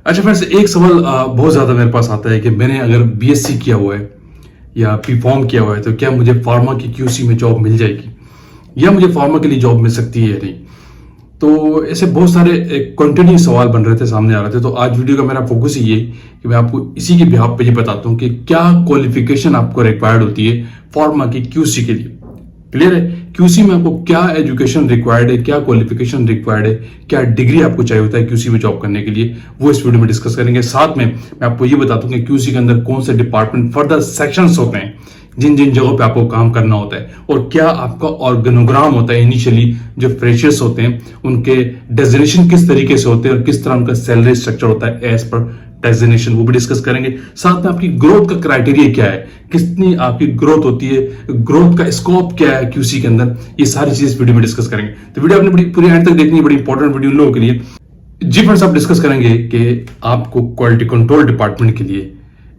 अच्छा फ्रेंड्स, एक सवाल बहुत ज़्यादा मेरे पास आता है कि मैंने अगर बीएससी किया हुआ है या बी.फॉर्म किया हुआ है तो क्या मुझे फार्मा की क्यूसी में जॉब मिल जाएगी या मुझे फार्मा के लिए जॉब मिल सकती है या नहीं। तो ऐसे बहुत सारे कंटिन्यू सवाल बन रहे थे, सामने आ रहे थे। तो आज वीडियो का मेरा फोकस ही ये कि मैं आपको इसी के बिहाफ पे ये बताता हूँ कि क्या क्वालिफिकेशन आपको रिक्वायर्ड होती है फार्मा की क्यूसी के लिए। क्लियर है? क्यूसी में आपको क्या एजुकेशन रिक्वायर्ड है, क्या क्वालिफिकेशन रिक्वायर्ड है, क्या डिग्री आपको चाहिए होता है क्यूसी में जॉब करने के लिए, वो इस वीडियो में डिस्कस करेंगे। साथ में मैं आपको ये बताता हूँ कि क्यूसी के अंदर कौन से डिपार्टमेंट फर्दर सेक्शंस होते हैं, जिन जिन जगहों पे आपको काम करना होता है, और क्या आपका ऑर्गेनोग्राम होता है। इनिशियली जो फ्रेशर्स होते हैं उनके डेजिग्नेशन किस तरीके से होते हैं और किस तरह उनका सैलरी स्ट्रक्चर होता है एज पर डेजिग्नेशन, वो भी डिस्कस करेंगे। साथ में आपकी ग्रोथ का क्राइटेरिया क्या है, कितनी आपकी ग्रोथ होती है, ग्रोथ का स्कोप क्या है क्यूसी के अंदर, ये सारी चीज इस वीडियो में डिस्कस करेंगे। तो वीडियो आपने पूरी एंड तक देखनी है, बड़ी इंपॉर्टेंट वीडियो लोगों के लिए। जी फ्रेंड्स, आप डिस्कस करेंगे कि आपको क्वालिटी कंट्रोल डिपार्टमेंट के लिए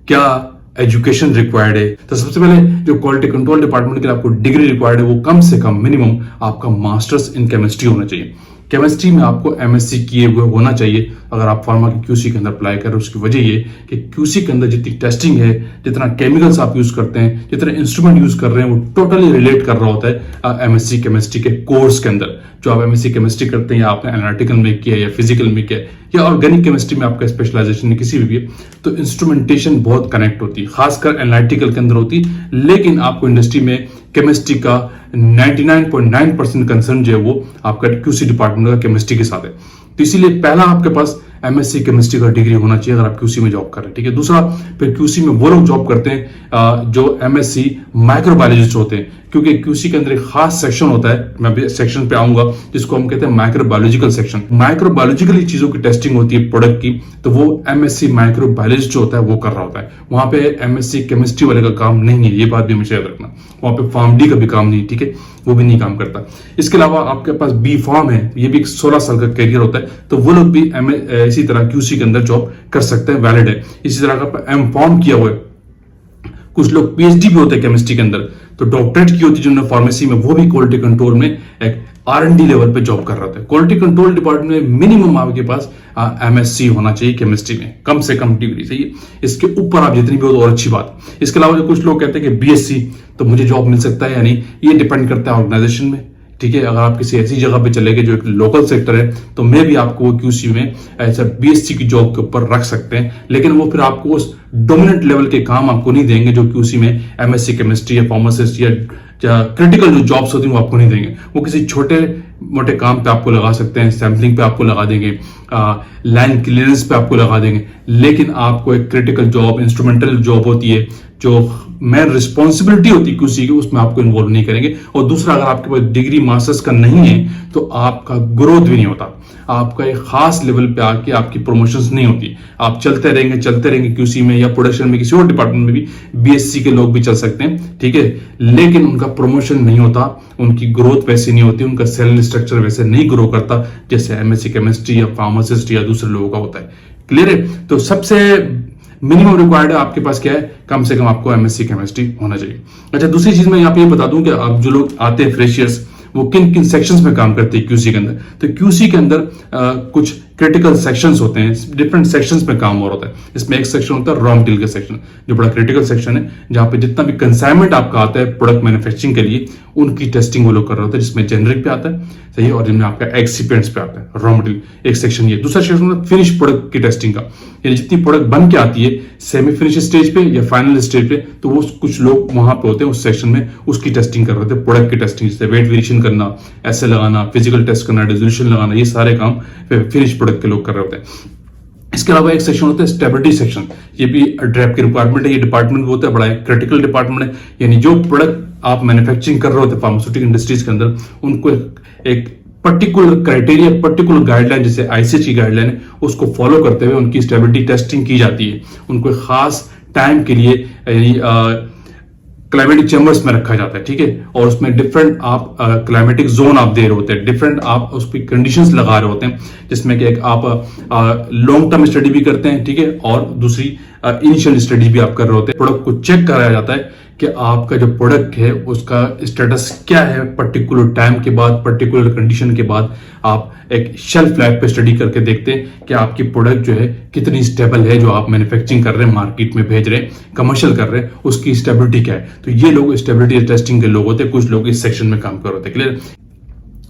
क्या एजुकेशन रिक्वायर्ड है। तो सबसे पहले जो क्वालिटी कंट्रोल डिपार्टमेंट के लिए आपको डिग्री रिक्वायर्ड है वो कम से कम मिनिमम आपका मास्टर्स इन केमिस्ट्री होना चाहिए। केमिस्ट्री में आपको एमएससी किए हुए होना चाहिए अगर आप फार्मा की क्यूसी के अंदर अप्लाई कर रहे हो। उसकी वजह ये कि क्यूसी के अंदर जितनी टेस्टिंग है, जितना केमिकल्स आप यूज करते हैं, जितने इंस्ट्रूमेंट यूज कर रहे हैं, वो टोटली रिलेट कर रहा होता है एमएससी केमिस्ट्री के कोर्स के अंदर। जो आप एमएससी केमिस्ट्री करते हैं या आपने एनालिटिकल में किया या फिजिकल में किया या ऑर्गेनिक केमिस्ट्री में आपका स्पेशलाइजेशन किसी भी है, तो इंस्ट्रूमेंटेशन बहुत कनेक्ट होती है, खासकर एनालिटिकल के अंदर होती है। लेकिन आपको इंडस्ट्री में केमिस्ट्री का 99.9% कंसर्न जो है वो आपका क्यूसी डिपार्टमेंट का केमिस्ट्री के साथ है। तो इसीलिए पहला आपके पास एमएससी केमिस्ट्री का डिग्री होना चाहिए अगर आप क्यूसी में जॉब कर रहे हैं। ठीक है। दूसरा, फिर क्यूसी में वो लोग जॉब करते हैं जो एमएससी माइक्रोबायोलॉजिस्ट होते हैं, क्योंकि क्यूसी के अंदर एक खास सेक्शन होता है, मैं भी सेक्शन पे आऊंगा, जिसको हम कहते हैं माइक्रोबायोलॉजिकल सेक्शन। माइक्रोबायोलॉजिकल चीजों की टेस्टिंग होती है प्रोडक्ट की, तो वो एमएससी माइक्रोबायोलॉजिस्ट जो होता है वो कर रहा होता है। वहां पे एमएससी केमिस्ट्री वाले का काम नहीं है, ये बात भी हमेशा याद रखना। वहां पे फार्मडी का भी काम नहीं, ठीक है, वो भी नहीं काम करता। इसके अलावा आपके पास बी.फॉर्म है, ये भी 16 साल का करियर होता है, तो वो लोग भी इसी तरह क्यूसी के अंदर जॉब कर सकते हैं, वैलिड है। इसी तरह का एम.फॉर्म किया हुआ है, कुछ लोग पीएचडी भी होते हैं केमिस्ट्री के अंदर, तो डॉक्टरेट की होती है जिन्होंने फार्मेसी में, वो भी क्वालिटी कंट्रोल में एक R&D लेवल पे जॉब कर रहा था। क्वालिटी कंट्रोल डिपार्टमेंट में मिनिमम आपके पास एमएससी होना चाहिए केमिस्ट्री में, कम से कम डिग्री चाहिए। इसके ऊपर आप जितनी भी हो तो और अच्छी बात। इसके अलावा जो कुछ लोग कहते हैं कि बीएससी तो मुझे जॉब मिल सकता है या नहीं, ये डिपेंड करता है ऑर्गेनाइजेशन में। ठीक है, अगर आप किसी ऐसी जगह पे चले गए जो एक लोकल सेक्टर है, तो मैं भी आपको वो क्यूसी में ऐसा बीएससी की जॉब के ऊपर रख सकते हैं, लेकिन वो फिर आपको उस डोमिनेंट लेवल के काम आपको नहीं देंगे जो क्यूसी में एमएससी केमिस्ट्री या फार्मासिस्ट या क्रिटिकल जो जॉब्स होती हैं वो आपको नहीं देंगे। वो किसी छोटे मोटे काम पे आपको लगा सकते हैं, सैम्पलिंग पे आपको लगा देंगे, लाइन क्लियरेंस पे आपको लगा देंगे, लेकिन आपको एक क्रिटिकल जॉब, इंस्ट्रूमेंटल जॉब होती है जो मेन रिस्पॉन्सिबिलिटी होती है क्यूसी की, उसमें आपको इन्वॉल्व नहीं करेंगे। और दूसरा, अगर आपके पास डिग्री मास्टर्स का नहीं है तो आपका ग्रोथ भी नहीं होता, आपका एक खास लेवल पे आके आपकी प्रमोशंस नहीं होती। आप चलते रहेंगे क्यूसी में या प्रोडक्शन में, किसी और डिपार्टमेंट में भी बीएससी के लोग भी चल सकते हैं, ठीक है, लेकिन उनका प्रमोशन नहीं होता, उनकी ग्रोथ वैसी नहीं होती, उनका सैलरी स्ट्रक्चर वैसे नहीं ग्रो करता जैसे एमएससी केमिस्ट्री या फार्मासिस्ट या दूसरे लोगों का होता है। क्लियर है? तो सबसे मिनिमम रिक्वायर्ड है आपके पास क्या है, कम से कम आपको एमएससी केमिस्ट्री होना चाहिए। अच्छा, दूसरी चीज मैं यहाँ पे ये बता दूं कि आप जो लोग आते हैं फ्रेशियर्स, वो किन किन सेक्शंस में काम करते हैं क्यूसी के अंदर। तो क्यूसी के अंदर कुछ क्रिटिकल सेक्शंस होते हैं, डिफरेंट सेक्शंस में काम हो रहा होता है। इसमें एक सेक्शन होता है रॉ मटेरियल का सेक्शन, जो बड़ा क्रिटिकल सेक्शन है, जहां पे जितना भी कंसाइनमेंट आपका आता है प्रोडक्ट मैन्युफैक्चरिंग के लिए, उनकी टेस्टिंग वो लोग कर रहे होते हैं, जिसमें जेनरिक पे आता है, सही, और जिनमें आपका एक्सिपिएंट्स पे आता है रॉ मटेरियल। एक सेक्शन ये। दूसरा सेक्शन होता है फिनिश प्रोडक्ट की टेस्टिंग का, यानी जितनी प्रोडक्ट बन के आती है सेमी फिनिश स्टेज पे या फाइनल स्टेज पे, तो वो कुछ लोग वहां पे होते हैं उस सेक्शन में, उसकी टेस्टिंग कर रहे थे, प्रोडक्ट की टेस्टिंग, जैसे वेट वेरिएशन करना, ऐसे लगाना, फिजिकल टेस्ट करना, डिसोल्यूशन लगाना, ये सारे काम फिनिश प्रोडक्ट के लोग कर रहे होते हैं। इसके अलावा एक सेक्शन होता है स्टेबिलिटी सेक्शन, ये भी ड्रैप की रिक्वायरमेंट है, ये डिपार्टमेंट भी होता है, बड़ा क्रिटिकल डिपार्टमेंट है। यानी जो प्रोडक्ट आप मैन्युफैक्चरिंग कर रहे होते हैं फार्मास्यूटिकल इंडस्ट्रीज के अंदर, उनको एक पर्टिकुलर क्राइटेरिया, पर्टिकुलर गाइडलाइन, जैसे आईसीएच की गाइडलाइन है, उसको फॉलो करते हुए उनकी स्टेबिलिटी टेस्टिंग की जाती है। उनको खास टाइम के लिए क्लाइमेटिक चैम्बर्स में रखा जाता है, ठीक है, और उसमें डिफरेंट आप क्लाइमेटिक जोन आप दे रहे होते हैं, डिफरेंट आप उस पर कंडीशंस लगा रहे होते हैं, जिसमें कि एक आप लॉन्ग टर्म स्टडी भी करते हैं, ठीक है, और दूसरी इनिशियल स्टडी भी आप कर रहे होते हैं। प्रोडक्ट को चेक कराया जाता है कि आपका जो प्रोडक्ट है उसका स्टेटस क्या है, पर्टिकुलर टाइम के बाद, पर्टिकुलर कंडीशन के बाद आप एक शेल्फ लाइफ पे स्टडी करके देखते हैं कि आपकी प्रोडक्ट जो है कितनी स्टेबल है, जो आप मैन्युफैक्चरिंग कर रहे हैं, मार्केट में भेज रहे हैं, कमर्शियल कर रहे हैं, उसकी स्टेबिलिटी क्या है। तो ये लोग स्टेबिलिटी टेस्टिंग के लोग होते हैं, कुछ लोग इस सेक्शन में काम कर रहे होते हैं। क्लियर।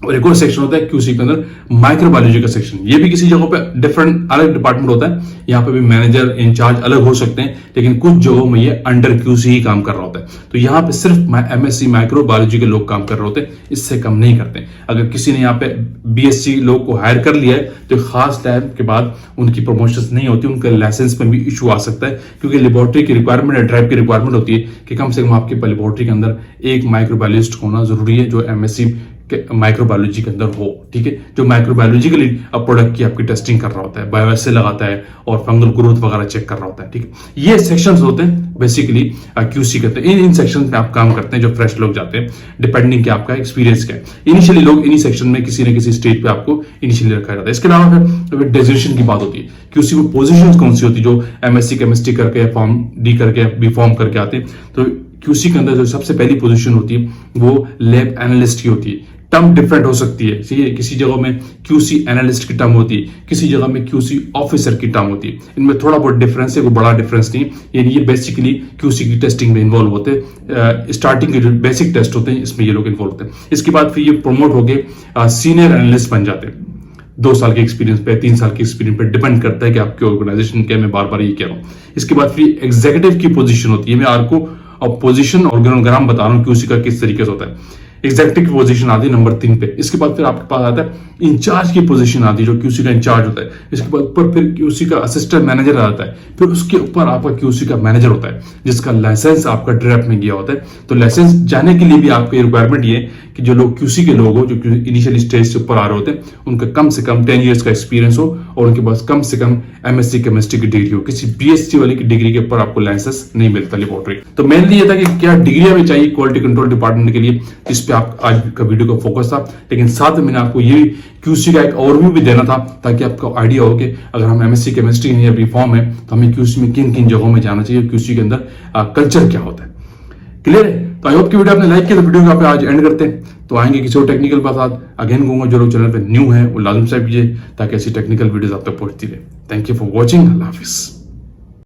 और एक और सेक्शन होता है क्यूसी के अंदर माइक्रोबायोलॉजी का सेक्शन। ये भी किसी जगहों पे डिफरेंट अलग डिपार्टमेंट होता है, यहाँ पे भी मैनेजर इंचार्ज अलग हो सकते हैं, लेकिन कुछ जगहों में ये अंडर क्यूसी ही काम कर रहा होता है। तो यहाँ पे सिर्फ एमएससी माइक्रोबायोलॉजी के लोग काम कर रहे होते हैं, इससे कम नहीं करते। अगर किसी ने यहाँ पे बीएससी लोग को हायर कर लिया है तो खास टाइम के बाद उनकी प्रमोशन नहीं होती, उनका लाइसेंस में भी इशू आ सकता है, क्योंकि लेबोरेटरी की रिक्वायरमेंट है, ड्राइव की रिक्वायरमेंट होती है कि कम से कम आपके लेबोरेटरी के अंदर एक माइक्रोबायोलॉजिस्ट होना जरूरी है जो एमएससी माइक्रोबायोलॉजी के अंदर हो। ठीक है, जो माइक्रोबायोलॉजिकली प्रोडक्ट की आपकी टेस्टिंग कर रहा होता है, बायोएसे लगाता है और फंगल ग्रोथ वगैरह चेक कर रहा होता है। ठीक है, ये सेक्शंस होते हैं बेसिकली क्यूसी कहते हैं। इन सेक्शंस में आप काम करते हैं जो फ्रेश लोग जाते हैं, डिपेंडिंग कि आपका एक्सपीरियंस क्या है। इनिशियली लोग इन्हीं सेक्शन में किसी न किसी स्टेज पे आपको इनिशियली रखा जाता है। इसके अलावा फिर डेजिग्नेशन की बात होती है, क्यूसी में पोजीशंस कौन सी होती है, जो एमएससी केमिस्ट्री करके फॉर्म डी करके बी फॉर्म करके आते हैं। तो क्यूसी के अंदर जो सबसे पहली पोजीशन होती है वो लैब एनालिस्ट की होती है। टर्म डिफरेंट हो सकती है, ठीक है, किसी जगह में क्यूसी एनालिस्ट की टर्म होती है, किसी जगह में क्यूसी ऑफिसर की टर्म होती है। इनमें थोड़ा बहुत डिफरेंस है, कोई बड़ा डिफरेंस नहीं। यानी ये बेसिकली क्यूसी की टेस्टिंग में इन्वॉल्व होते हैं। स्टार्टिंग के जो बेसिक टेस्ट होते हैं इसमें ये लोग इन्वॉल्व होते हैं। इसके बाद फिर ये प्रमोट हो गए सीनियर एनालिस्ट बन जाते हैं। 2 साल के एक्सपीरियंस पे, 3 साल के एक्सपीरियंस पे डिपेंड करता है कि आपकी ऑर्गेनाइजेशन क्या, मैं बार बार ये कह रहा हूँ। इसके बाद फिर एग्जीक्यूटिव की पोजीशन होती है। मैं आपको पोजीशन ऑर्गेनोग्राम बता रहा हूँ क्यूसी का किस तरीके से होता है। एग्जीक्यूटिव की पोजीशन आती है नंबर 3 पे। इसके बाद फिर आपके पास आता है इंचार्ज की पोजीशन आती है, जो क्यूसी का इंचार्ज होता है। इसके बाद ऊपर फिर क्यूसी का असिस्टेंट मैनेजर आता है। फिर उसके ऊपर आपका क्यूसी का मैनेजर होता है, जिसका लाइसेंस आपका ड्रैप में गया होता है। तो लाइसेंस जाने के लिए भी आपकी रिक्वायरमेंट ये है कि जो लोग क्यूसी के लोग हो, जो इनिशियली स्टेज से ऊपर आ रहे होते हैं, उनका कम से कम 10 ईयर्स का एक्सपीरियंस हो और उनके पास कम से कम एमएससी केमिस्ट्री की डिग्री हो। किसी बीएससी वाले की डिग्री के ऊपर आपको लाइसेंस नहीं मिलता लेबोरेटरी। तो मेनली ये था कि क्या डिग्री हमें चाहिए क्वालिटी कंट्रोल डिपार्टमेंट के लिए, जिस पे आप आज का वीडियो का फोकस था। लेकिन साथ में मैंने आपको ये क्यूसी का एक ओवरव्यू भी देना था, ताकि आपको आइडिया हो कि अगर हम एमएससी केमिस्ट्री या बीफॉर्म है तो हमें क्यूसी में किन किन जगहों में जाना चाहिए, क्यूसी के अंदर कल्चर क्या होता है। क्लियर है? तो आई होप की वीडियो आपने लाइक किया। तो वीडियो को आज एंड करते हैं, तो आएंगे किसी और टेक्निकल के साथ। अगेन कहूंगा जो लोग चैनल पे न्यू है वो लाजम से कीजिए, ताकि ऐसी टेक्निकल वीडियोस आप तक पहुंचती रहे। Thank you for watching. Allah Hafiz.